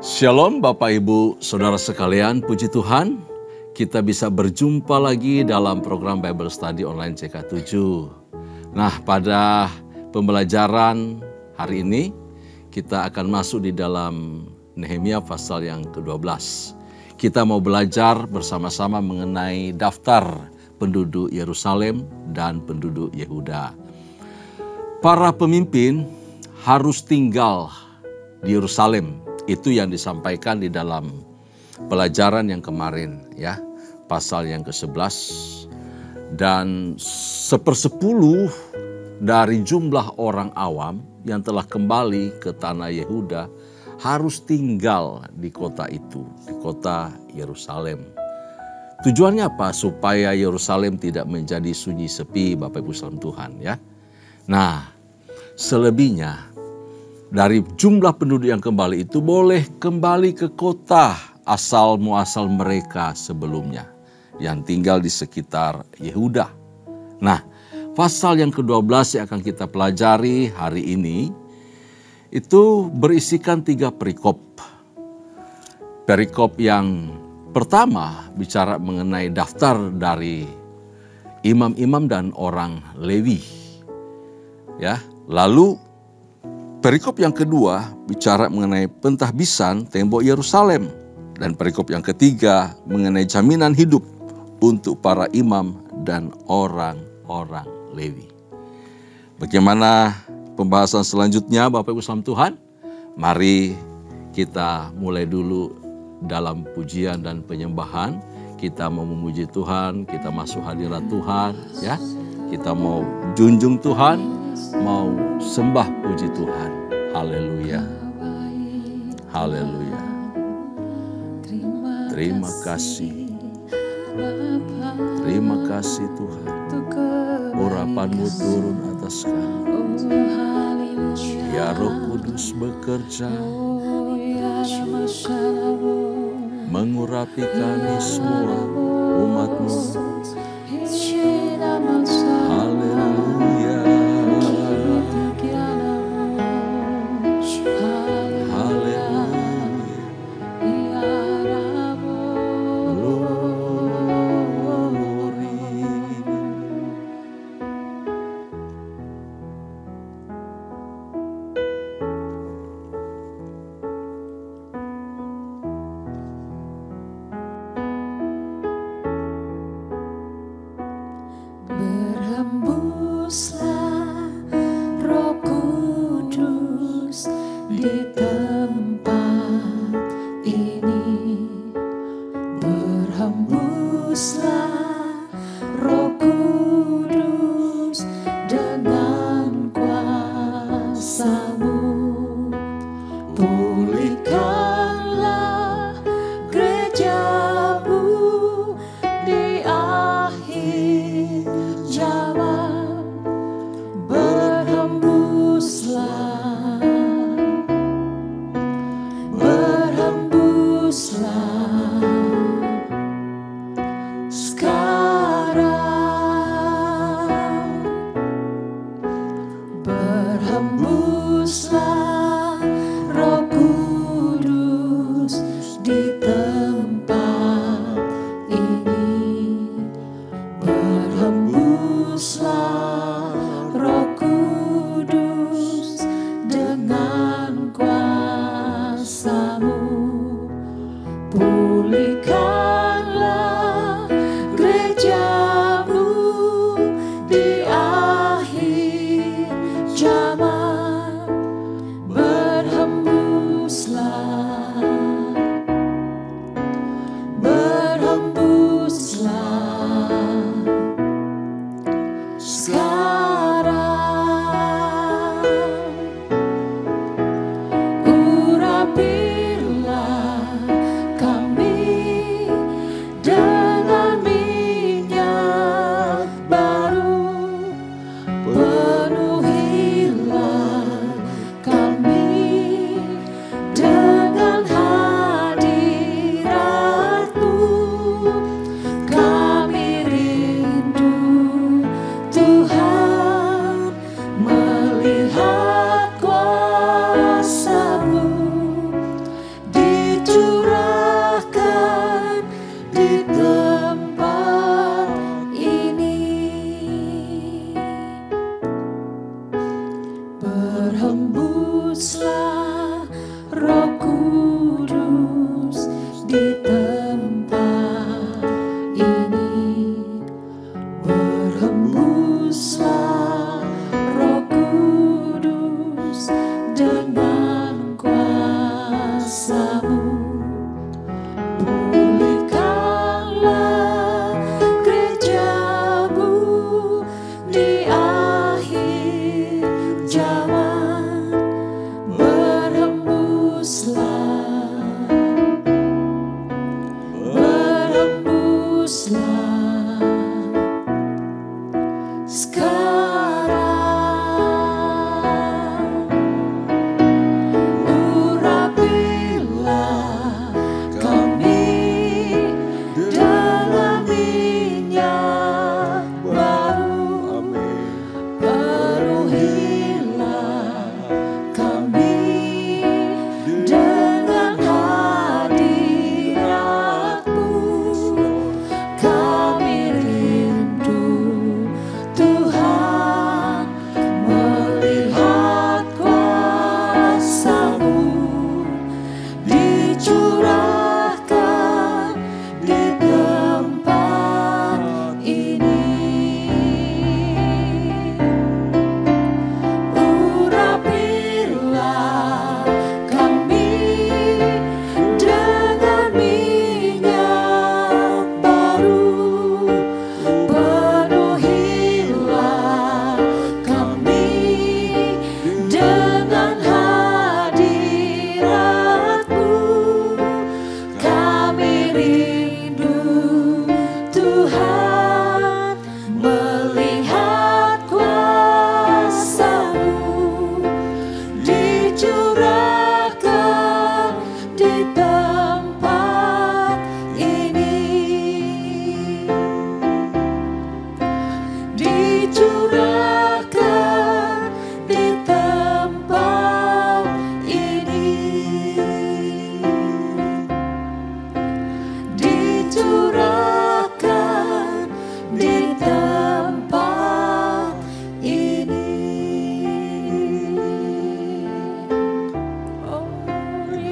Shalom Bapak Ibu Saudara sekalian, puji Tuhan kita bisa berjumpa lagi dalam program Bible Study Online CK7. Nah, pada pembelajaran hari ini kita akan masuk di dalam Nehemia pasal yang ke-12. Kita mau belajar bersama-sama mengenai daftar penduduk Yerusalem dan penduduk Yehuda. Para pemimpin harus tinggal di Yerusalem. Itu yang disampaikan di dalam pelajaran yang kemarin, ya, pasal yang ke-11. Dan 1/10 dari jumlah orang awam yang telah kembali ke tanah Yehuda harus tinggal di kota itu, di kota Yerusalem. Tujuannya apa? Supaya Yerusalem tidak menjadi sunyi sepi, Bapak Ibu saudara Tuhan, ya. Nah, selebihnya dari jumlah penduduk yang kembali itu boleh kembali ke kota asal muasal mereka sebelumnya yang tinggal di sekitar Yehuda. Nah, pasal yang ke-12 yang akan kita pelajari hari ini itu berisikan 3 perikop. Perikop yang pertama bicara mengenai daftar dari imam-imam dan orang Lewi. Ya, lalu perikop yang kedua bicara mengenai pentahbisan tembok Yerusalem. Dan perikop yang ketiga mengenai jaminan hidup untuk para imam dan orang-orang Lewi. Bagaimana pembahasan selanjutnya Bapak Ibu saudara Tuhan? Mari kita mulai dulu dalam pujian dan penyembahan. Kita mau memuji Tuhan, kita masuk hadirat Tuhan, ya. Kita mau junjung Tuhan, mau sembah puji Tuhan. Haleluya. Haleluya. Terima kasih. Terima kasih Tuhan. Urapan-Mu turun atas kami. Ya Roh Kudus bekerja, mengurapi kami semua umat-Mu. Haleluya. Berhembuslah Roh Kudus.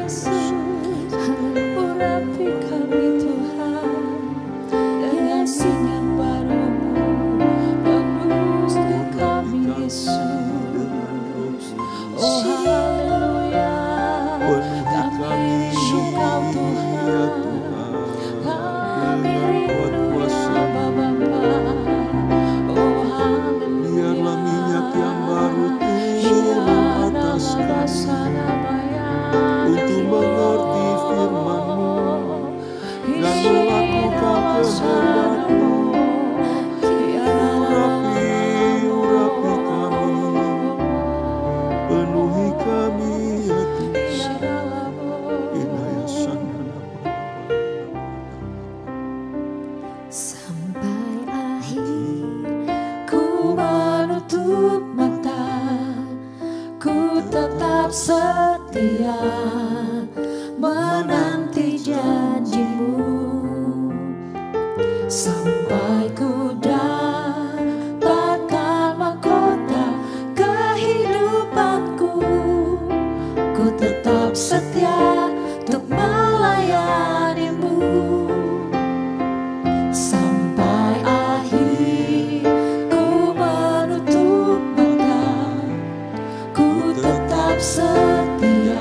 Yesus, urapi kami Tuhan, dengan sinyal baru-Mu, penuhi kami Yesus. Oh haleluya, kami rindu Kau Tuhan, kami rindu Bapa. Oh haleluya, biarlah minyak yang baru turun atas kami untuk mengerti firman-Mu dan melakukan kehendak-Mu. Urapi kami, penuhi kami ya Tuhan. Sampai akhir ku menutup mata, ku tetap setia menanti janji-Mu. Sampai ku dapatkan mahkota kehidupanku, ku tetap setia untuk melayani-Mu. Sampai akhir ku menutup mata, ku tetap setia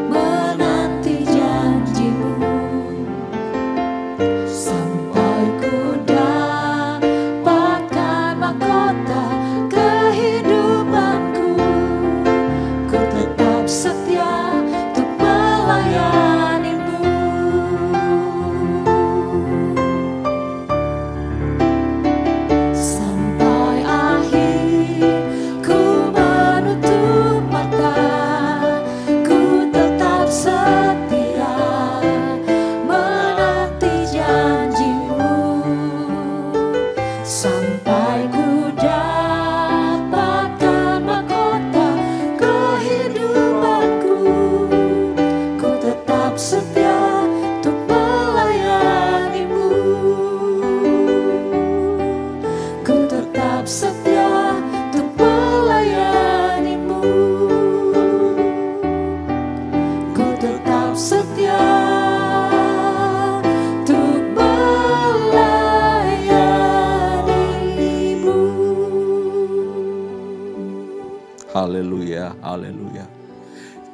menanti janji-Mu. Sampai ku dapatkan mahkota kehidupanku, ku tetap setia untuk melayani-Mu. Sampai akhir ku menutup mata, ku tetap setia menanti janji-Mu. Sampai ku dapatkan mahkota kehidupanku, ku tetap setia untuk melayani-Mu. Ku tetap setia untuk melayani-Mu. Ku tetap setia untuk melayani-Mu. Haleluya, haleluya.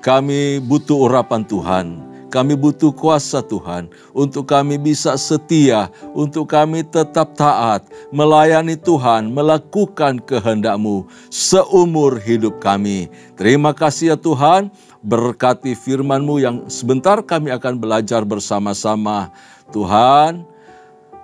Kami butuh urapan Tuhan. Kami butuh kuasa Tuhan untuk kami bisa setia, untuk kami tetap taat, melayani Tuhan, melakukan kehendak-Mu seumur hidup kami. Terima kasih ya Tuhan, berkati firman-Mu yang sebentar kami akan belajar bersama-sama. Tuhan,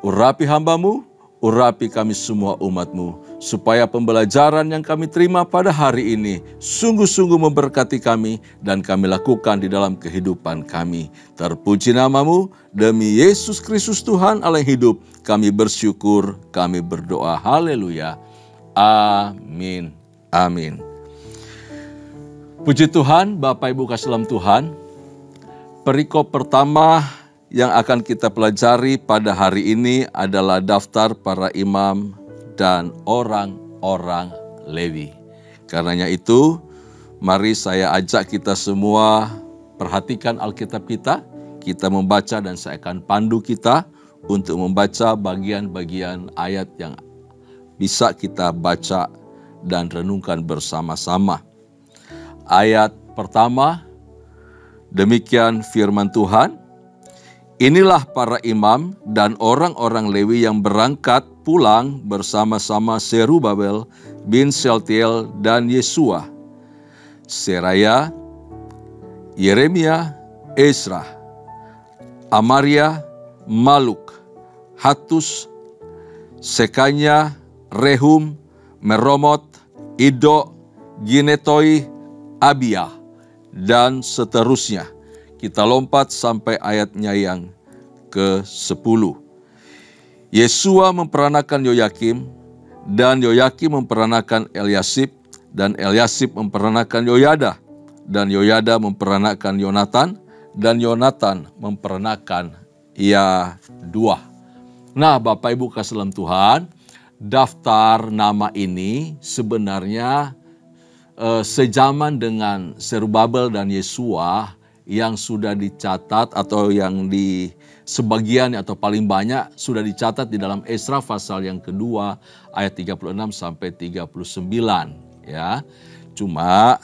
urapi hamba-Mu, urapi kami semua umat-Mu, supaya pembelajaran yang kami terima pada hari ini sungguh-sungguh memberkati kami dan kami lakukan di dalam kehidupan kami. Terpuji nama-Mu, demi Yesus Kristus Tuhan Allah yang hidup, kami bersyukur, kami berdoa. Haleluya. Amin. Amin. Puji Tuhan, Bapak Ibu kasih dalam Tuhan. Perikop pertama yang akan kita pelajari pada hari ini adalah daftar para imam dan orang-orang Lewi. Karenanya itu, mari saya ajak kita semua perhatikan Alkitab kita membaca dan saya akan pandu kita untuk membaca bagian-bagian ayat yang bisa kita baca dan renungkan bersama-sama. Ayat pertama, demikian firman Tuhan. Inilah para imam dan orang-orang Lewi yang berangkat pulang bersama-sama Zerubabel bin Shealtiel dan Yesua, Seraya, Yeremia, Ezra, Amaria, Maluk, Hatus, Sekanya, Rehum, Meromot, Ido, Ginetoi, Abia, dan seterusnya. Kita lompat sampai ayatnya yang ke-10. Yesua memperanakan Yoyakim, dan Yoyakim memperanakan Eliasib, dan Eliasib memperanakan Yoyada, dan Yoyada memperanakan Yonatan, dan Yonatan memperanakan Yadua. Nah, Bapak Ibu kasih dalam Tuhan, daftar nama ini sebenarnya sejaman dengan Zerubabel dan Yesua yang sudah dicatat atau yang di sebagian atau paling banyak sudah dicatat di dalam Esra pasal yang kedua ayat 36 sampai 39 ya. Cuma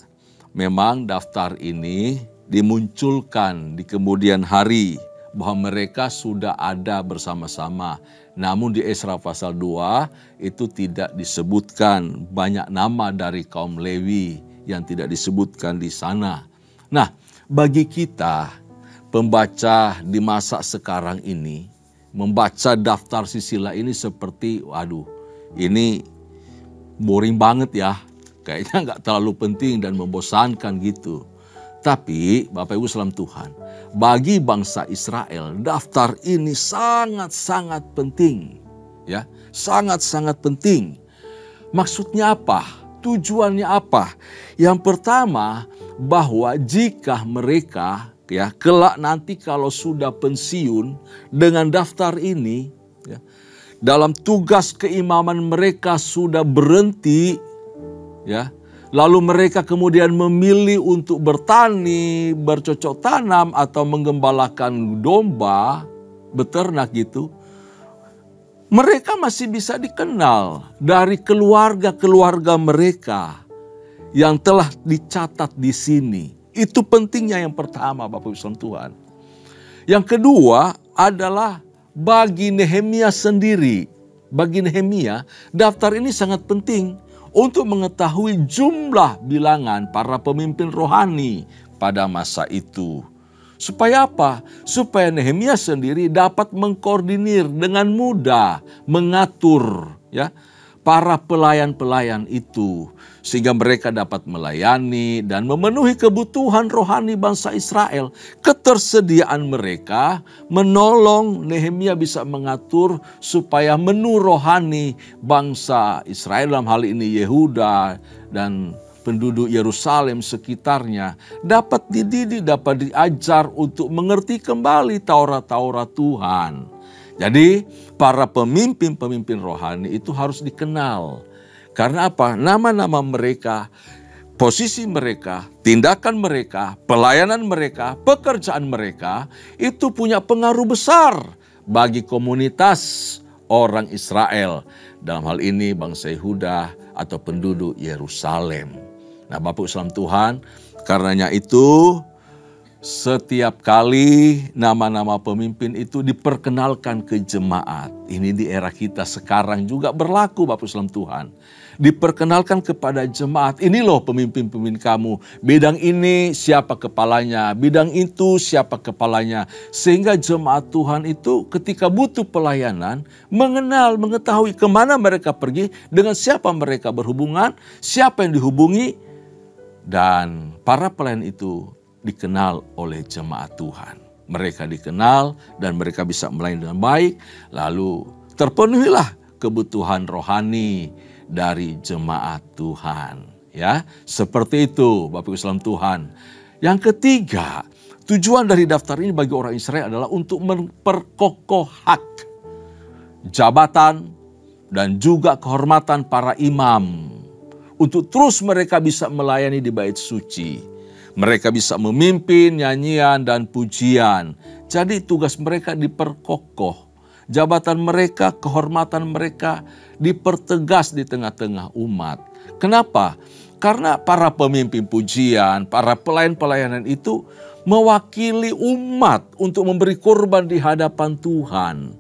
memang daftar ini dimunculkan di kemudian hari bahwa mereka sudah ada bersama-sama. Namun di Esra pasal 2 itu tidak disebutkan banyak nama dari kaum Lewi yang tidak disebutkan di sana. Nah, bagi kita pembaca di masa sekarang ini, membaca daftar sisila ini seperti, waduh, ini boring banget ya. Kayaknya nggak terlalu penting dan membosankan gitu. Tapi Bapak Ibu salam Tuhan, bagi bangsa Israel daftar ini sangat-sangat penting. Ya, sangat-sangat penting. Maksudnya apa? Tujuannya apa? Yang pertama, bahwa jika mereka ya kelak nanti kalau sudah pensiun dengan daftar ini ya, dalam tugas keimaman mereka sudah berhenti ya, lalu mereka kemudian memilih untuk bertani, bercocok tanam atau menggembalakan domba, beternak gitu. Mereka masih bisa dikenal dari keluarga-keluarga mereka yang telah dicatat di sini. Itu pentingnya yang pertama Bapak Ibu Tuhan. Yang kedua adalah bagi Nehemia sendiri. Bagi Nehemia, daftar ini sangat penting untuk mengetahui jumlah bilangan para pemimpin rohani pada masa itu. Supaya apa? Supaya Nehemia sendiri dapat mengkoordinir dengan mudah, mengatur ya para pelayan-pelayan itu. Sehingga mereka dapat melayani dan memenuhi kebutuhan rohani bangsa Israel. Ketersediaan mereka menolong Nehemia bisa mengatur supaya menu rohani bangsa Israel, dalam hal ini Yehuda dan penduduk Yerusalem sekitarnya, dapat dididik, dapat diajar untuk mengerti kembali Taurat-Taurat Tuhan. Jadi para pemimpin-pemimpin rohani itu harus dikenal. Karena apa? Nama-nama mereka, posisi mereka, tindakan mereka, pelayanan mereka, pekerjaan mereka itu punya pengaruh besar bagi komunitas orang Israel. Dalam hal ini bangsa Yehuda atau penduduk Yerusalem. Nah Bapak Islam Tuhan, karenanya itu setiap kali nama-nama pemimpin itu diperkenalkan ke jemaat. Ini di era kita sekarang juga berlaku Bapak Islam Tuhan. Diperkenalkan kepada jemaat, ini loh pemimpin-pemimpin kamu. Bidang ini siapa kepalanya, bidang itu siapa kepalanya. Sehingga jemaat Tuhan itu ketika butuh pelayanan, mengenal, mengetahui kemana mereka pergi, dengan siapa mereka berhubungan, siapa yang dihubungi. Dan para pelayan itu dikenal oleh jemaat Tuhan. Mereka dikenal dan mereka bisa melayani dengan baik. Lalu terpenuhilah kebutuhan rohani dari jemaat Tuhan. Ya, seperti itu Bapak Ibu salam Tuhan. Yang ketiga, tujuan dari daftar ini bagi orang Israel adalah untuk memperkokoh hak, jabatan, dan juga kehormatan para imam. Untuk terus mereka bisa melayani di bait suci. Mereka bisa memimpin nyanyian dan pujian. Jadi tugas mereka diperkokoh. Jabatan mereka, kehormatan mereka dipertegas di tengah-tengah umat. Kenapa? Karena para pemimpin pujian, para pelayan-pelayanan itu mewakili umat untuk memberi korban di hadapan Tuhan.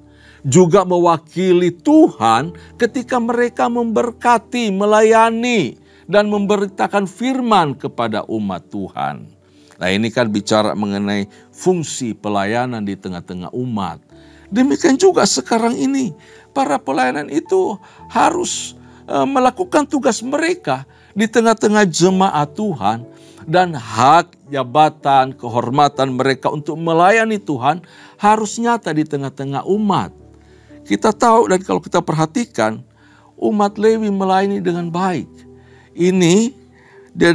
Juga mewakili Tuhan ketika mereka memberkati, melayani, dan memberitakan firman kepada umat Tuhan. Nah ini kan bicara mengenai fungsi pelayanan di tengah-tengah umat. Demikian juga sekarang ini, para pelayanan itu harus melakukan tugas mereka di tengah-tengah jemaat Tuhan. Dan hak, jabatan, kehormatan mereka untuk melayani Tuhan harus nyata di tengah-tengah umat. Kita tahu dan kalau kita perhatikan, umat Lewi melayani dengan baik. Ini di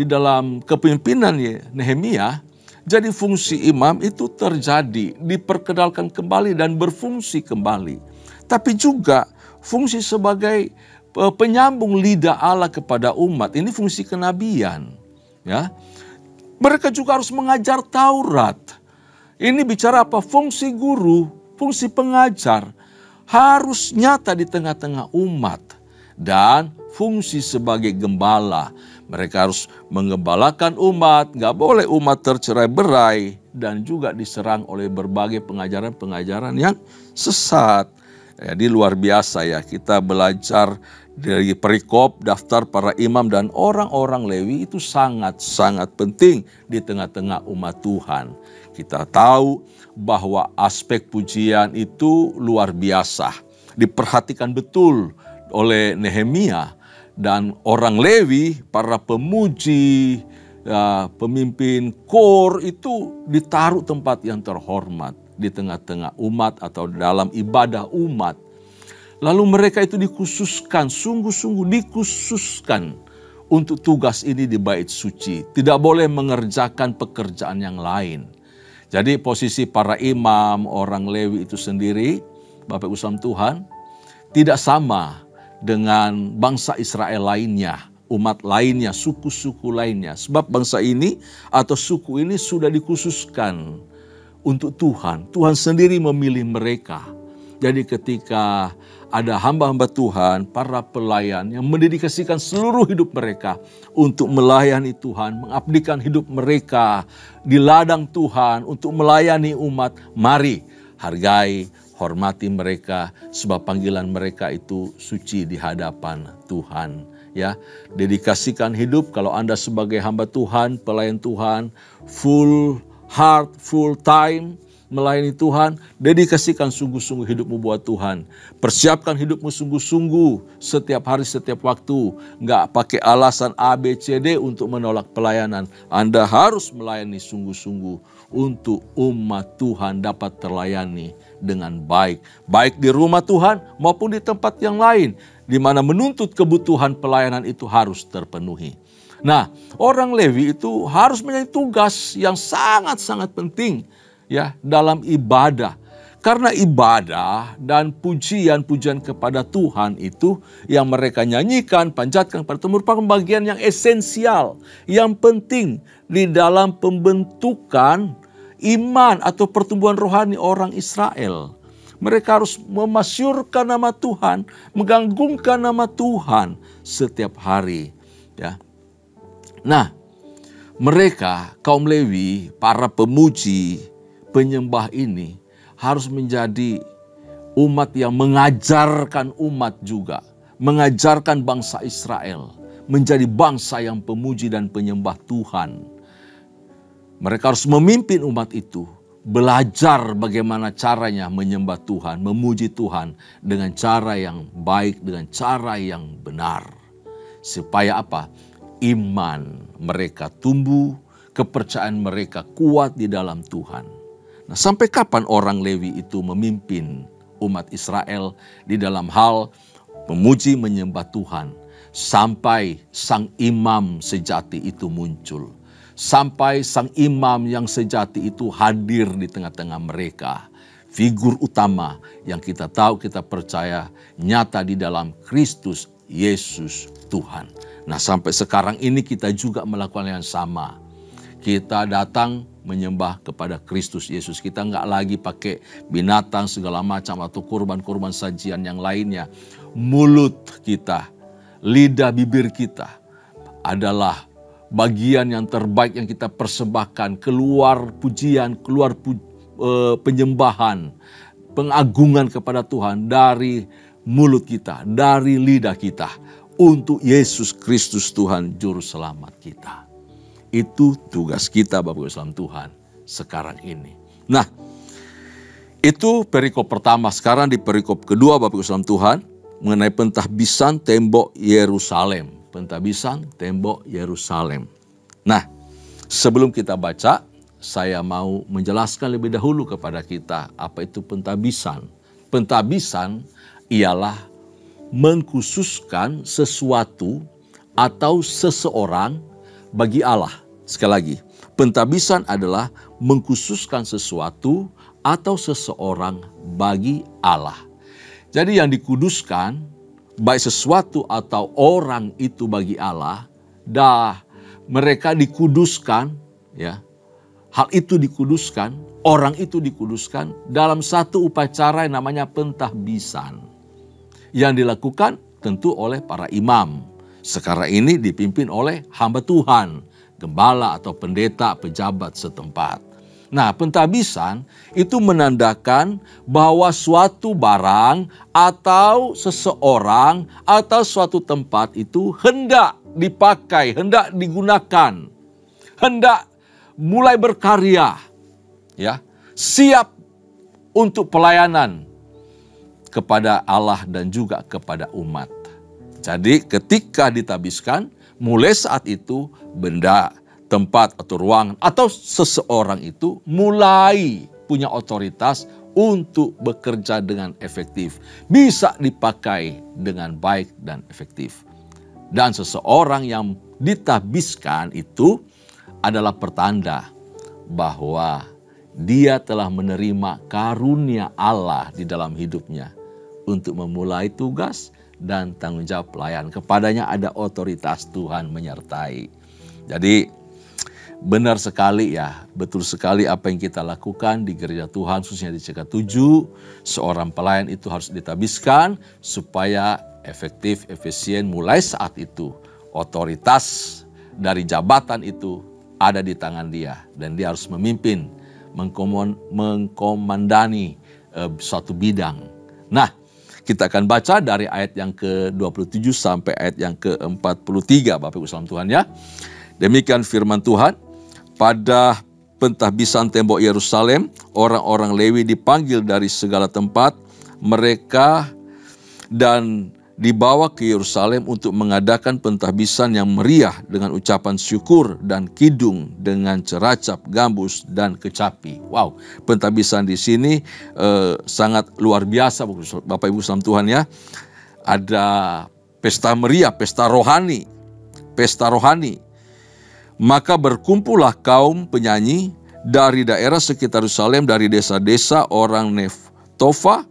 dalam kepemimpinan Nehemia, jadi fungsi imam itu terjadi, diperkenalkan kembali dan berfungsi kembali. Tapi juga fungsi sebagai penyambung lidah Allah kepada umat, ini fungsi kenabian. Ya, Mereka juga harus mengajar Taurat. Ini bicara apa? Fungsi guru, fungsi pengajar harus nyata di tengah-tengah umat. Dan fungsi sebagai gembala. Mereka harus menggembalakan umat, gak boleh umat tercerai-berai. Dan juga diserang oleh berbagai pengajaran-pengajaran yang sesat. Jadi luar biasa ya, kita belajar dari perikop daftar para imam dan orang-orang Lewi itu sangat-sangat penting di tengah-tengah umat Tuhan. Kita tahu bahwa aspek pujian itu luar biasa. Diperhatikan betul oleh Nehemia dan orang Lewi, para pemuji, pemimpin kor itu ditaruh tempat yang terhormat di tengah-tengah umat atau dalam ibadah umat. Lalu mereka itu dikhususkan, sungguh-sungguh dikhususkan untuk tugas ini di bait suci. Tidak boleh mengerjakan pekerjaan yang lain. Jadi posisi para imam, orang Lewi itu sendiri, Bapak Ibu saudara Tuhan, tidak sama dengan bangsa Israel lainnya, umat lainnya, suku-suku lainnya. Sebab bangsa ini atau suku ini sudah dikhususkan untuk Tuhan. Tuhan sendiri memilih mereka. Jadi ketika ada hamba-hamba Tuhan, para pelayan yang mendedikasikan seluruh hidup mereka untuk melayani Tuhan, mengabdikan hidup mereka di ladang Tuhan untuk melayani umat, mari hargai, hormati mereka sebab panggilan mereka itu suci di hadapan Tuhan. Ya, dedikasikan hidup kalau Anda sebagai hamba Tuhan, pelayan Tuhan, full heart, full time melayani Tuhan, dedikasikan sungguh-sungguh hidupmu buat Tuhan. Persiapkan hidupmu sungguh-sungguh setiap hari, setiap waktu. Nggak pakai alasan A, B, C, D untuk menolak pelayanan. Anda harus melayani sungguh-sungguh untuk umat Tuhan dapat terlayani dengan baik. Baik di rumah Tuhan maupun di tempat yang lain, di mana menuntut kebutuhan pelayanan itu harus terpenuhi. Nah, orang Lewi itu harus menjadi tugas yang sangat-sangat penting ya dalam ibadah. Karena ibadah dan pujian-pujian kepada Tuhan itu yang mereka nyanyikan, panjatkan kepada Tuhan merupakan bagian yang esensial, yang penting di dalam pembentukan iman atau pertumbuhan rohani orang Israel. Mereka harus memasyurkan nama Tuhan, menggagungkan nama Tuhan setiap hari. Ya. Nah, mereka kaum Lewi, para pemuji, penyembah ini harus menjadi umat yang mengajarkan umat juga. Mengajarkan bangsa Israel menjadi bangsa yang pemuji dan penyembah Tuhan. Mereka harus memimpin umat itu. Belajar bagaimana caranya menyembah Tuhan, memuji Tuhan dengan cara yang baik, dengan cara yang benar. Supaya apa? Iman mereka tumbuh, kepercayaan mereka kuat di dalam Tuhan. Nah, sampai kapan orang Lewi itu memimpin umat Israel di dalam hal memuji menyembah Tuhan? Sampai sang imam sejati itu muncul. Sampai sang imam yang sejati itu hadir di tengah-tengah mereka. Figur utama yang kita tahu, kita percaya nyata di dalam Kristus Yesus Tuhan. Nah, sampai sekarang ini kita juga melakukan yang sama. Kita datang menyembah kepada Kristus Yesus. Kita nggak lagi pakai binatang segala macam atau kurban-kurban sajian yang lainnya. Mulut kita, lidah bibir kita adalah bagian yang terbaik yang kita persembahkan. Keluar pujian, keluar penyembahan, pengagungan kepada Tuhan dari mulut kita, dari lidah kita. Untuk Yesus Kristus Tuhan Juru Selamat kita. Itu tugas kita Bapak Ibu saudara Tuhan sekarang ini. Nah, itu perikop pertama. Sekarang di perikop kedua Bapak Ibu saudara Tuhan mengenai pentahbisan tembok Yerusalem. Pentahbisan tembok Yerusalem. Nah, sebelum kita baca, saya mau menjelaskan lebih dahulu kepada kita apa itu pentahbisan. Pentahbisan ialah mengkhususkan sesuatu atau seseorang bagi Allah. Sekali lagi, pentahbisan adalah mengkhususkan sesuatu atau seseorang bagi Allah. Jadi yang dikuduskan, baik sesuatu atau orang itu bagi Allah, mereka dikuduskan ya. Hal itu dikuduskan, orang itu dikuduskan dalam satu upacara yang namanya pentahbisan. Yang dilakukan tentu oleh para imam. Sekarang ini dipimpin oleh hamba Tuhan, gembala atau pendeta pejabat setempat. Nah, pentahbisan itu menandakan bahwa suatu barang atau seseorang atau suatu tempat itu hendak dipakai, hendak digunakan, hendak mulai berkarya, ya, siap untuk pelayanan kepada Allah dan juga kepada umat. Jadi ketika ditabiskan, mulai saat itu benda, tempat atau ruangan atau seseorang itu mulai punya otoritas untuk bekerja dengan efektif. Bisa dipakai dengan baik dan efektif. Dan seseorang yang ditabiskan itu adalah pertanda bahwa dia telah menerima karunia Allah di dalam hidupnya untuk memulai tugas dan tanggung jawab pelayanan. Kepadanya ada otoritas Tuhan menyertai. Jadi benar sekali ya, betul sekali apa yang kita lakukan di gereja Tuhan, khususnya di CK7. Seorang pelayan itu harus ditabiskan supaya efektif, efisien. Mulai saat itu otoritas dari jabatan itu ada di tangan dia. Dan dia harus memimpin, mengkomandani suatu bidang. Nah, kita akan baca dari ayat yang ke-27 sampai ayat yang ke-43, Bapak Ibu salam Tuhan ya. Demikian firman Tuhan. Pada pentahbisan tembok Yerusalem, orang-orang Lewi dipanggil dari segala tempat mereka dan dibawa ke Yerusalem untuk mengadakan pentahbisan yang meriah dengan ucapan syukur dan kidung dengan ceracap, gambus, dan kecapi. Wow, pentahbisan di sini sangat luar biasa, Bapak Ibu salam Tuhan ya. Ada pesta meriah, pesta rohani, pesta rohani. Maka berkumpullah kaum penyanyi dari daerah sekitar Yerusalem, dari desa-desa orang Neftofa,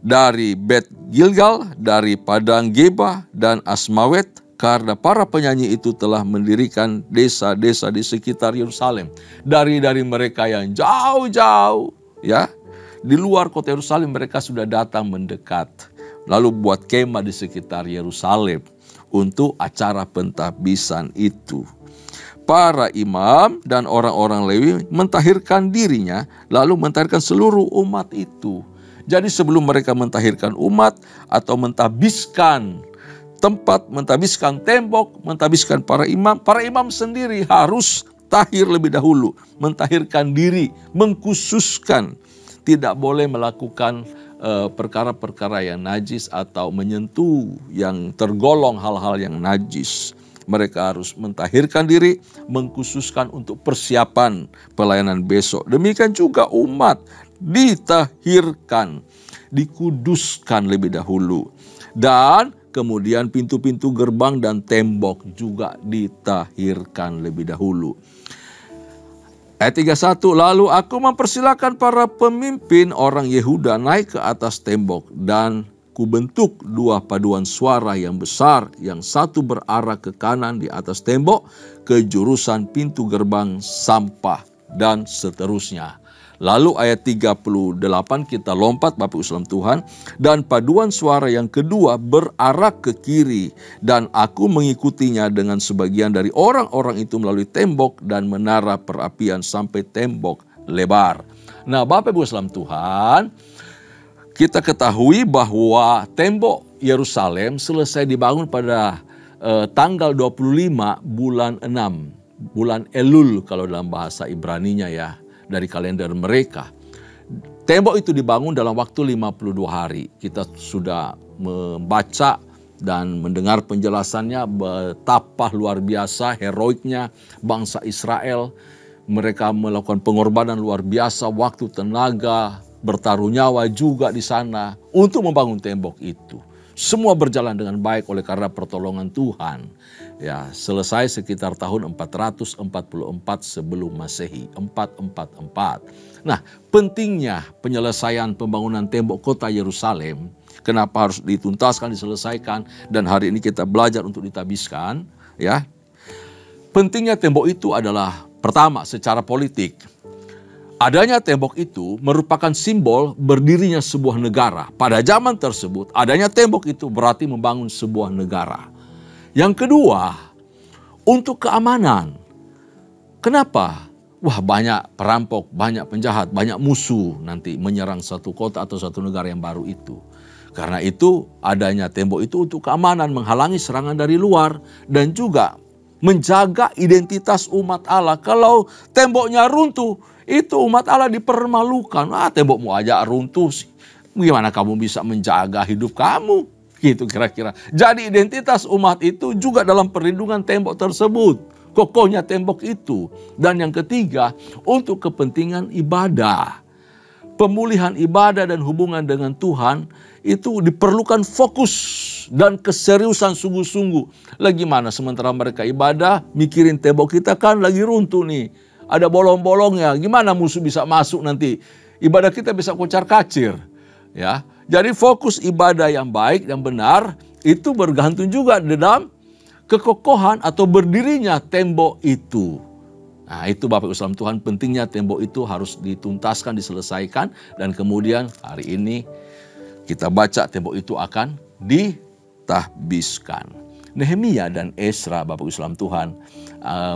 dari Bet Gilgal, dari Padang Geba dan Asmawet, karena para penyanyi itu telah mendirikan desa-desa di sekitar Yerusalem. Dari mereka yang jauh-jauh, ya, di luar kota Yerusalem mereka sudah datang mendekat, lalu buat kemah di sekitar Yerusalem untuk acara pentahbisan itu. Para imam dan orang-orang Lewi mentahirkan dirinya, lalu mentahirkan seluruh umat itu. Jadi sebelum mereka mentahirkan umat atau mentahbiskan tempat, mentahbiskan tembok, mentahbiskan para imam sendiri harus tahir lebih dahulu. Mentahirkan diri, mengkhususkan. Tidak boleh melakukan perkara-perkara yang najis atau menyentuh yang tergolong hal-hal yang najis. Mereka harus mentahirkan diri, mengkhususkan untuk persiapan pelayanan besok. Demikian juga umat ditahirkan, dikuduskan lebih dahulu. Dan kemudian pintu-pintu gerbang dan tembok juga ditahirkan lebih dahulu. Ayat 31, lalu aku mempersilakan para pemimpin orang Yehuda naik ke atas tembok dan kubentuk dua paduan suara yang besar, yang satu berarah ke kanan di atas tembok, ke jurusan pintu gerbang sampah, dan seterusnya. Lalu ayat 38 kita lompat Bapak Ibu salam Tuhan. Dan paduan suara yang kedua berarah ke kiri, dan aku mengikutinya dengan sebagian dari orang-orang itu melalui tembok dan menara perapian sampai tembok lebar. Nah Bapak Ibu salam Tuhan, kita ketahui bahwa tembok Yerusalem selesai dibangun pada tanggal 25 bulan 6, bulan Elul kalau dalam bahasa Ibraninya ya, dari kalender mereka. Tembok itu dibangun dalam waktu 52 hari. Kita sudah membaca dan mendengar penjelasannya betapa luar biasa heroiknya bangsa Israel. Mereka melakukan pengorbanan luar biasa, waktu, tenaga, bertaruh nyawa juga di sana untuk membangun tembok itu. Semua berjalan dengan baik oleh karena pertolongan Tuhan. Ya, selesai sekitar tahun 444 sebelum Masehi, 444. Nah, pentingnya penyelesaian pembangunan tembok kota Yerusalem, kenapa harus dituntaskan, diselesaikan, dan hari ini kita belajar untuk ditabiskan, ya. Pentingnya tembok itu adalah Pertama, secara politik. Adanya tembok itu merupakan simbol berdirinya sebuah negara. Pada zaman tersebut, adanya tembok itu berarti membangun sebuah negara. Yang kedua, untuk keamanan. Kenapa? Wah, banyak perampok, banyak penjahat, banyak musuh nanti menyerang satu kota atau satu negara yang baru itu. Karena itu adanya tembok itu untuk keamanan, menghalangi serangan dari luar dan juga menjaga identitas umat Allah. Kalau temboknya runtuh, itu umat Allah dipermalukan. Tembokmu aja runtuh sih. Gimana kamu bisa menjaga hidup kamu? Gitu kira-kira. Jadi identitas umat itu juga dalam perlindungan tembok tersebut. Kokohnya tembok itu. Dan yang ketiga, untuk kepentingan ibadah. Pemulihan ibadah dan hubungan dengan Tuhan itu diperlukan fokus dan keseriusan sungguh-sungguh. Lagi mana sementara mereka ibadah, mikirin tembok kita kan lagi runtuh nih. Ada bolong-bolongnya, gimana musuh bisa masuk nanti? Ibadah kita bisa kocar-kacir. Ya, jadi fokus ibadah yang baik, yang benar, itu bergantung juga dalam kekokohan atau berdirinya tembok itu. Nah, itu Bapak Ibu saudara Tuhan, pentingnya tembok itu harus dituntaskan, diselesaikan. Dan kemudian hari ini kita baca tembok itu akan ditahbiskan. Nehemia dan Esra, Bapak Ibu saudara Tuhan,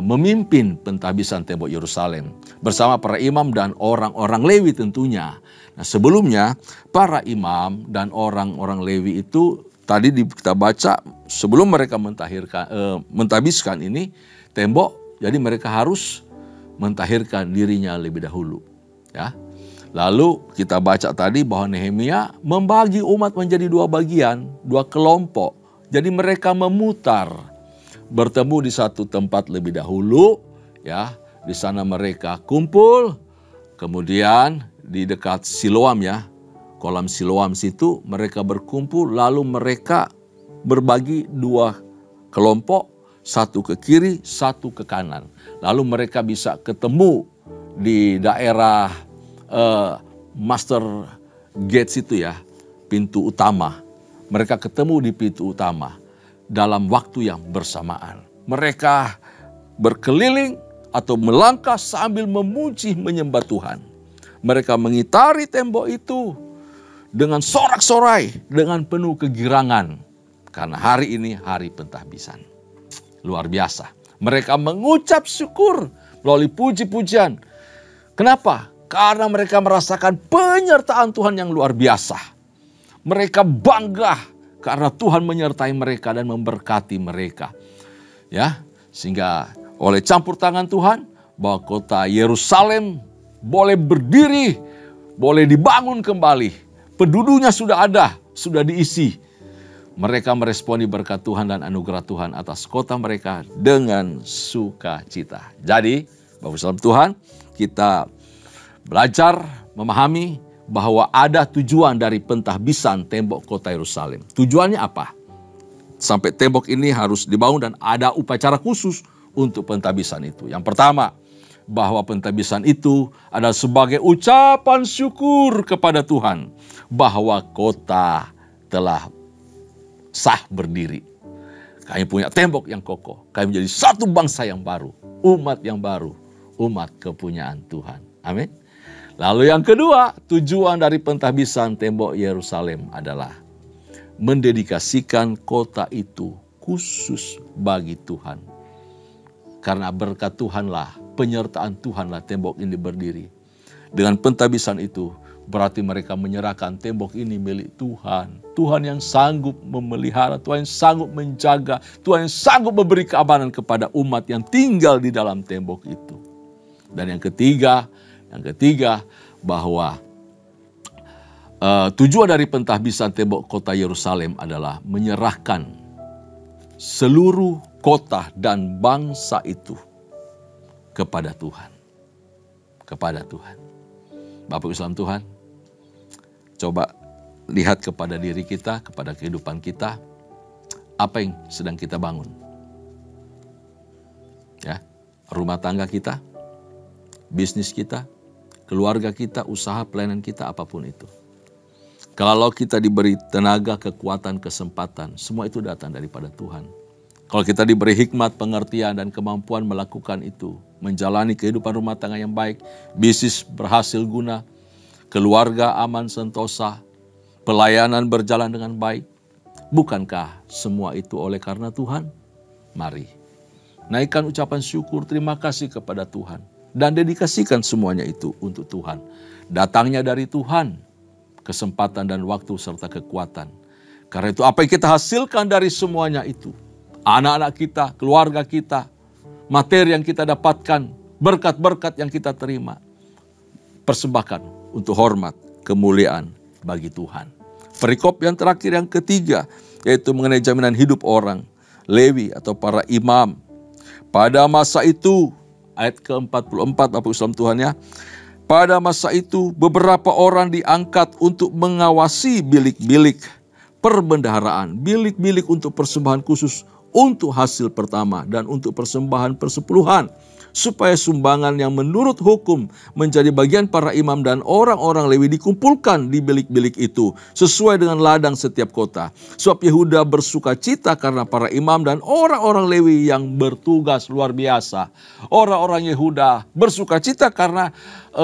memimpin pentahbisan tembok Yerusalem bersama para imam dan orang-orang Lewi tentunya. Nah, sebelumnya para imam dan orang-orang Lewi itu tadi kita baca sebelum mereka mentahbiskan ini tembok, jadi mereka harus mentahirkan dirinya lebih dahulu. Ya. Lalu kita baca tadi bahwa Nehemia membagi umat menjadi dua bagian, dua kelompok. Jadi mereka memutar, bertemu di satu tempat lebih dahulu, ya. Di sana mereka kumpul, kemudian di dekat Siloam ya, kolam Siloam situ mereka berkumpul, lalu mereka berbagi dua kelompok, satu ke kiri, satu ke kanan. Lalu mereka bisa ketemu di daerah Master Gates itu ya, pintu utama. Mereka ketemu di pintu utama dalam waktu yang bersamaan. Mereka berkeliling atau melangkah sambil memuji menyembah Tuhan. Mereka mengitari tembok itu dengan sorak-sorai, dengan penuh kegirangan. Karena hari ini hari pentahbisan. Luar biasa. Mereka mengucap syukur melalui puji-pujian. Kenapa? Karena mereka merasakan penyertaan Tuhan yang luar biasa. Mereka bangga karena Tuhan menyertai mereka dan memberkati mereka. Ya, sehingga oleh campur tangan Tuhan bahwa kota Yerusalem boleh berdiri, boleh dibangun kembali. Penduduknya sudah ada, sudah diisi. Mereka meresponi berkat Tuhan dan anugerah Tuhan atas kota mereka dengan sukacita. Jadi, Bapak Salam Tuhan, kita belajar memahami bahwa ada tujuan dari pentahbisan tembok kota Yerusalem. Tujuannya apa? Sampai tembok ini harus dibangun dan ada upacara khusus untuk pentahbisan itu. Yang pertama, bahwa pentahbisan itu adalah sebagai ucapan syukur kepada Tuhan bahwa kota telah sah berdiri. Kami punya tembok yang kokoh. Kami menjadi satu bangsa yang baru, umat yang baru, umat kepunyaan Tuhan. Amin. Lalu yang kedua, tujuan dari pentahbisan tembok Yerusalem adalah mendedikasikan kota itu khusus bagi Tuhan. Karena berkat Tuhanlah, penyertaan Tuhanlah tembok ini berdiri. Dengan pentahbisan itu, berarti mereka menyerahkan tembok ini milik Tuhan. Tuhan yang sanggup memelihara, Tuhan yang sanggup menjaga, Tuhan yang sanggup memberi keamanan kepada umat yang tinggal di dalam tembok itu. Dan yang ketiga bahwa tujuan dari pentahbisan tembok kota Yerusalem adalah menyerahkan seluruh kota dan bangsa itu kepada Tuhan. Kepada Tuhan. Bapak Islam Tuhan, coba lihat kepada diri kita, kepada kehidupan kita, apa yang sedang kita bangun. Ya, rumah tangga kita, bisnis kita, keluarga kita, usaha pelayanan kita, apapun itu. Kalau kita diberi tenaga, kekuatan, kesempatan, semua itu datang daripada Tuhan. Kalau kita diberi hikmat, pengertian, dan kemampuan melakukan itu, menjalani kehidupan rumah tangga yang baik, bisnis berhasil guna, keluarga aman sentosa, pelayanan berjalan dengan baik. Bukankah semua itu oleh karena Tuhan? Mari, naikkan ucapan syukur, terima kasih kepada Tuhan. Dan dedikasikan semuanya itu untuk Tuhan. Datangnya dari Tuhan, kesempatan dan waktu serta kekuatan. Karena itu apa yang kita hasilkan dari semuanya itu, anak-anak kita, keluarga kita, materi yang kita dapatkan, berkat-berkat yang kita terima, persembahkan untuk hormat, kemuliaan bagi Tuhan. Perikop yang terakhir yang ketiga, yaitu mengenai jaminan hidup orang Lewi atau para imam. Pada masa itu, ayat ke-44 Bapak Islam Tuhan ya. Pada masa itu beberapa orang diangkat untuk mengawasi bilik-bilik perbendaharaan, bilik-bilik untuk persembahan khusus, untuk hasil pertama dan untuk persembahan persepuluhan, supaya sumbangan yang menurut hukum menjadi bagian para imam dan orang-orang Lewi dikumpulkan di bilik-bilik itu sesuai dengan ladang setiap kota. Sebab Yehuda bersuka cita karena para imam dan orang-orang Lewi yang bertugas luar biasa. Orang-orang Yehuda bersuka cita karena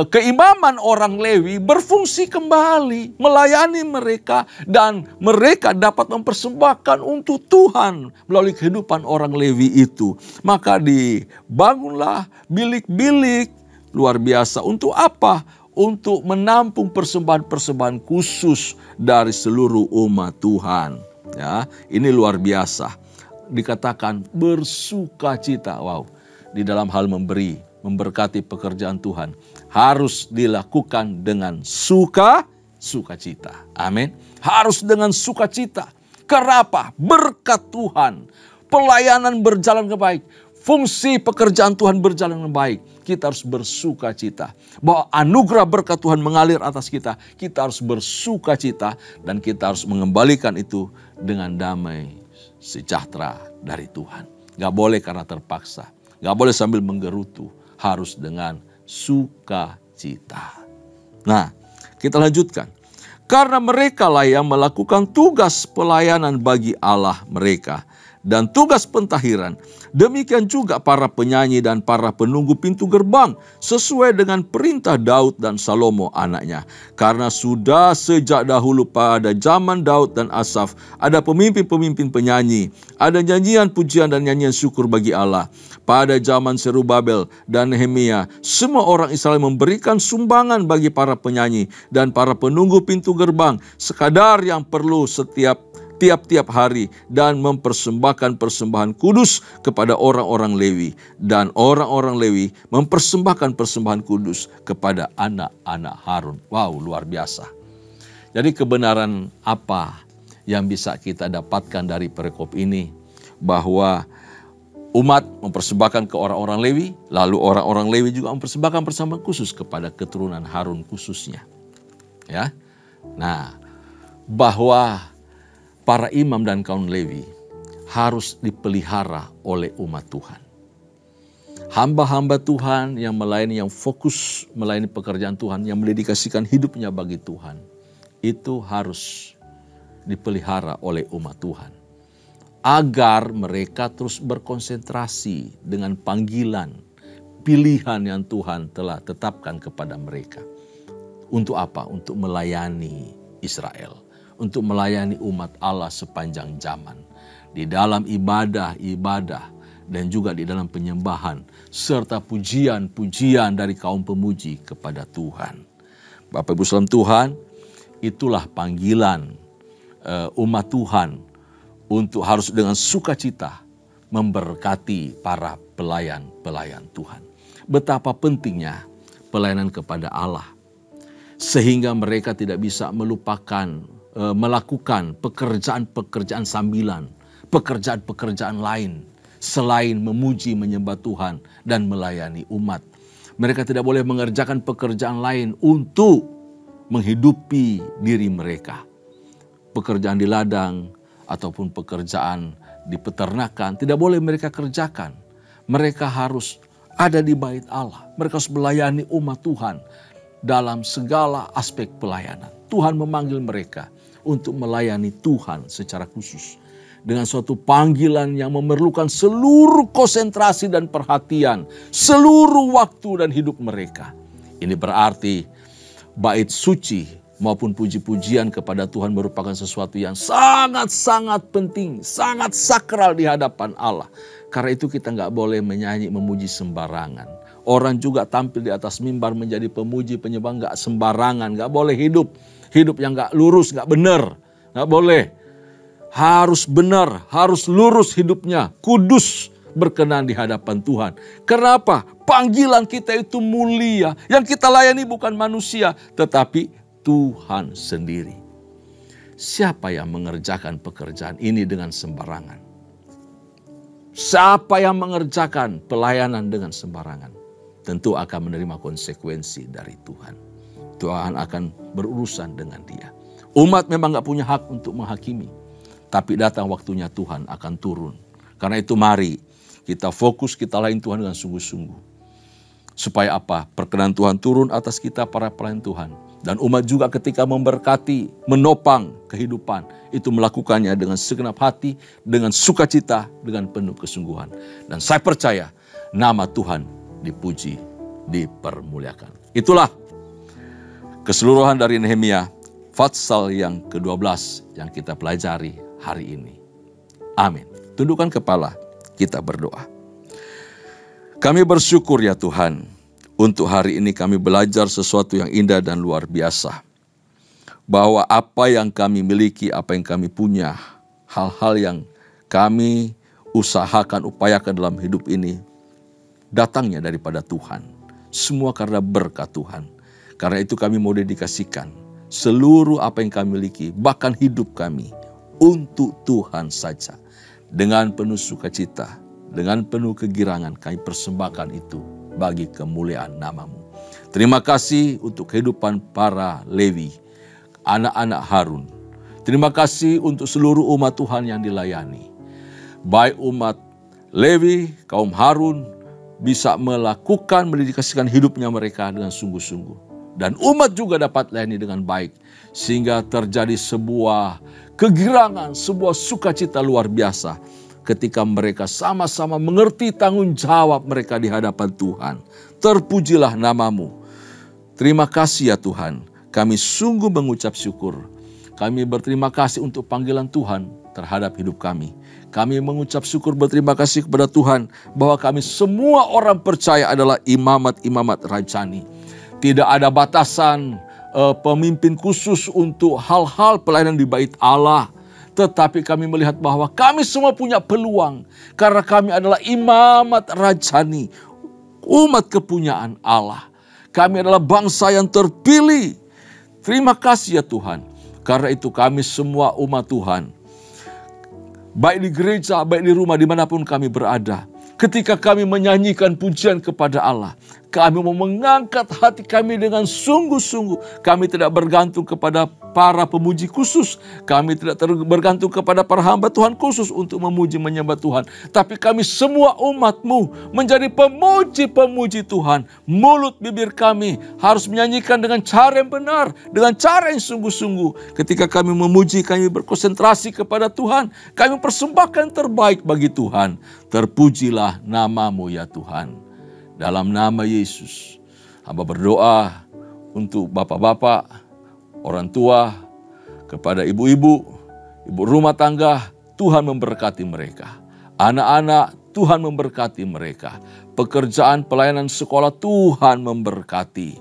keimaman orang Lewi berfungsi kembali, melayani mereka, dan mereka dapat mempersembahkan untuk Tuhan melalui kehidupan orang Lewi itu. Maka dibangunlah bilik-bilik luar biasa. Untuk apa? Untuk menampung persembahan-persembahan khusus dari seluruh umat Tuhan. Ya, ini luar biasa. Dikatakan bersukacita. Wow, di dalam hal memberi, memberkati pekerjaan Tuhan harus dilakukan dengan sukacita. Amin. Harus dengan sukacita. Kenapa? Berkat Tuhan. Pelayanan berjalan dengan baik. Fungsi pekerjaan Tuhan berjalan dengan baik. Kita harus bersukacita. Bahwa anugerah berkat Tuhan mengalir atas kita. Kita harus bersukacita. Dan kita harus mengembalikan itu dengan damai sejahtera dari Tuhan. Gak boleh karena terpaksa. Gak boleh sambil menggerutu. Harus dengan sukacita. Nah, kita lanjutkan. Karena mereka lah yang melakukan tugas pelayanan bagi Allah mereka dan tugas pentahiran. Demikian juga para penyanyi dan para penunggu pintu gerbang sesuai dengan perintah Daud dan Salomo anaknya. Karena sudah sejak dahulu pada zaman Daud dan Asaf ada pemimpin-pemimpin penyanyi, ada nyanyian pujian dan nyanyian syukur bagi Allah. Pada zaman Serubabel dan Nehemia, semua orang Israel memberikan sumbangan bagi para penyanyi dan para penunggu pintu gerbang sekadar yang perlu tiap-tiap hari dan mempersembahkan persembahan kudus kepada orang-orang Lewi. Dan orang-orang Lewi mempersembahkan persembahan kudus kepada anak-anak Harun. Wow, luar biasa. Jadi kebenaran apa yang bisa kita dapatkan dari perikop ini? Bahwa umat mempersembahkan ke orang-orang Lewi, lalu orang-orang Lewi juga mempersembahkan persembahan khusus kepada keturunan Harun khususnya. Ya. Nah, bahwa para imam dan kaum Lewi harus dipelihara oleh umat Tuhan. Hamba-hamba Tuhan yang melayani, yang fokus melayani pekerjaan Tuhan, yang mendedikasikan hidupnya bagi Tuhan, itu harus dipelihara oleh umat Tuhan. Agar mereka terus berkonsentrasi dengan panggilan, pilihan yang Tuhan telah tetapkan kepada mereka. Untuk apa? Untuk melayani Israel. Untuk melayani umat Allah sepanjang zaman. Di dalam ibadah dan juga di dalam penyembahan. Serta pujian-pujian dari kaum pemuji kepada Tuhan. Bapak Ibu saudara Tuhan, itulah panggilan umat Tuhan. Untuk harus dengan sukacita memberkati para pelayan-pelayan Tuhan. Betapa pentingnya pelayanan kepada Allah. Sehingga mereka tidak bisa melupakan melakukan pekerjaan-pekerjaan sambilan, pekerjaan-pekerjaan lain selain memuji, menyembah Tuhan dan melayani umat. Mereka tidak boleh mengerjakan pekerjaan lain untuk menghidupi diri mereka. Pekerjaan di ladang ataupun pekerjaan di peternakan tidak boleh mereka kerjakan. Mereka harus ada di bait Allah. Mereka harus melayani umat Tuhan dalam segala aspek pelayanan. Tuhan memanggil mereka untuk melayani Tuhan secara khusus. dengan suatu panggilan yang memerlukan seluruh konsentrasi dan perhatian, seluruh waktu dan hidup mereka. Ini berarti bait suci maupun puji-pujian kepada Tuhan merupakan sesuatu yang sangat-sangat penting, sangat sakral di hadapan Allah. Karena itu kita nggak boleh menyanyi memuji sembarangan. Orang juga tampil di atas mimbar menjadi pemuji penyembah nggak sembarangan, nggak boleh hidup yang nggak lurus, nggak benar, nggak boleh. Harus benar, harus lurus hidupnya, kudus, berkenan di hadapan Tuhan. Kenapa? Panggilan kita itu mulia. Yang kita layani bukan manusia, tetapi Tuhan sendiri. Siapa yang mengerjakan pekerjaan ini dengan sembarangan? Siapa yang mengerjakan pelayanan dengan sembarangan? Tentu akan menerima konsekuensi dari Tuhan. Tuhan akan berurusan dengan dia. Umat memang gak punya hak untuk menghakimi. Tapi datang waktunya Tuhan akan turun. Karena itu mari kita fokus, kita layani Tuhan dengan sungguh-sungguh. Supaya apa? Perkenan Tuhan turun atas kita para pelayan Tuhan. Dan umat juga ketika memberkati, menopang kehidupan. Itu melakukannya dengan segenap hati, dengan sukacita, dengan penuh kesungguhan. Dan saya percaya nama Tuhan dipuji, dipermuliakan. Itulah keseluruhan dari Nehemia Fatsal yang ke-12 yang kita pelajari hari ini. Amin. Tundukkan kepala, kita berdoa. Kami bersyukur ya Tuhan, untuk hari ini kami belajar sesuatu yang indah dan luar biasa. Bahwa apa yang kami miliki, apa yang kami punya, hal-hal yang kami usahakan, upayakan dalam hidup ini, datangnya daripada Tuhan. Semua karena berkat Tuhan. Karena itu kami mau dedikasikan seluruh apa yang kami miliki, bahkan hidup kami, untuk Tuhan saja. Dengan penuh sukacita, dengan penuh kegirangan kami persembahkan itu bagi kemuliaan nama-Mu. Terima kasih untuk kehidupan para Lewi, anak-anak Harun. Terima kasih untuk seluruh umat Tuhan yang dilayani. Baik umat Lewi, kaum Harun, bisa melakukan, mendedikasikan hidupnya mereka dengan sungguh-sungguh. Dan umat juga dapat layani dengan baik. Sehingga terjadi sebuah kegirangan, sebuah sukacita luar biasa. Ketika mereka sama-sama mengerti tanggung jawab mereka di hadapan Tuhan. Terpujilah nama-Mu. Terima kasih ya Tuhan. Kami sungguh mengucap syukur. Kami berterima kasih untuk panggilan Tuhan terhadap hidup kami. Kami mengucap syukur berterima kasih kepada Tuhan. Bahwa kami semua orang percaya adalah imamat-imamat rajani. Tidak ada batasan pemimpin khusus untuk hal-hal pelayanan di bait Allah. Tetapi kami melihat bahwa kami semua punya peluang. Karena kami adalah imamat rajani. Umat kepunyaan Allah. Kami adalah bangsa yang terpilih. Terima kasih ya Tuhan. Karena itu kami semua umat Tuhan. Baik di gereja, baik di rumah, dimanapun kami berada. Ketika kami menyanyikan pujian kepada Allah, kami mau mengangkat hati kami dengan sungguh-sungguh. Kami tidak bergantung kepada para pemuji khusus. Kami tidak bergantung kepada para hamba Tuhan khusus untuk memuji menyembah Tuhan. Tapi kami semua umat-Mu menjadi pemuji-pemuji Tuhan. Mulut bibir kami harus menyanyikan dengan cara yang benar, dengan cara yang sungguh-sungguh. Ketika kami memuji, kami berkonsentrasi kepada Tuhan. Kami persembahkan terbaik bagi Tuhan. Terpujilah nama-Mu ya Tuhan. Dalam nama Yesus, hamba berdoa untuk bapak-bapak, orang tua, kepada ibu-ibu, ibu rumah tangga, Tuhan memberkati mereka. Anak-anak, Tuhan memberkati mereka. Pekerjaan pelayanan sekolah, Tuhan memberkati.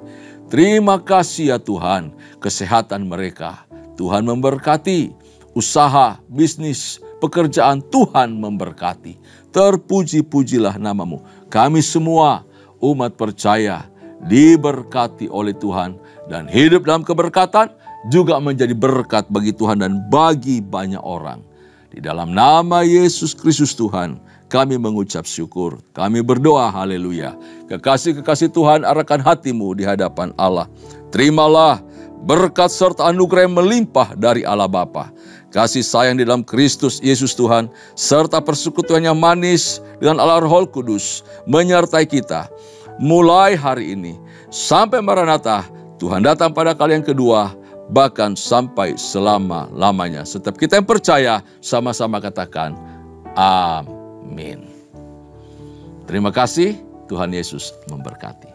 Terima kasih ya Tuhan, kesehatan mereka, Tuhan memberkati. Usaha, bisnis, pekerjaan, Tuhan memberkati. Terpuji-pujilah nama-Mu. Kami semua umat percaya diberkati oleh Tuhan. Dan hidup dalam keberkatan juga menjadi berkat bagi Tuhan dan bagi banyak orang. Di dalam nama Yesus Kristus Tuhan, kami mengucap syukur. Kami berdoa, haleluya. Kekasih-kekasih Tuhan, arahkan hatimu di hadapan Allah. Terimalah berkat serta anugerah yang melimpah dari Allah Bapa. Kasih sayang di dalam Kristus Yesus Tuhan, serta persekutuan yang manis dengan Allah Roh Kudus menyertai kita. Mulai hari ini sampai Maranatha, Tuhan datang pada kali yang kedua, bahkan sampai selama-lamanya. Setiap kita yang percaya, sama-sama katakan, amin. Terima kasih, Tuhan Yesus memberkati.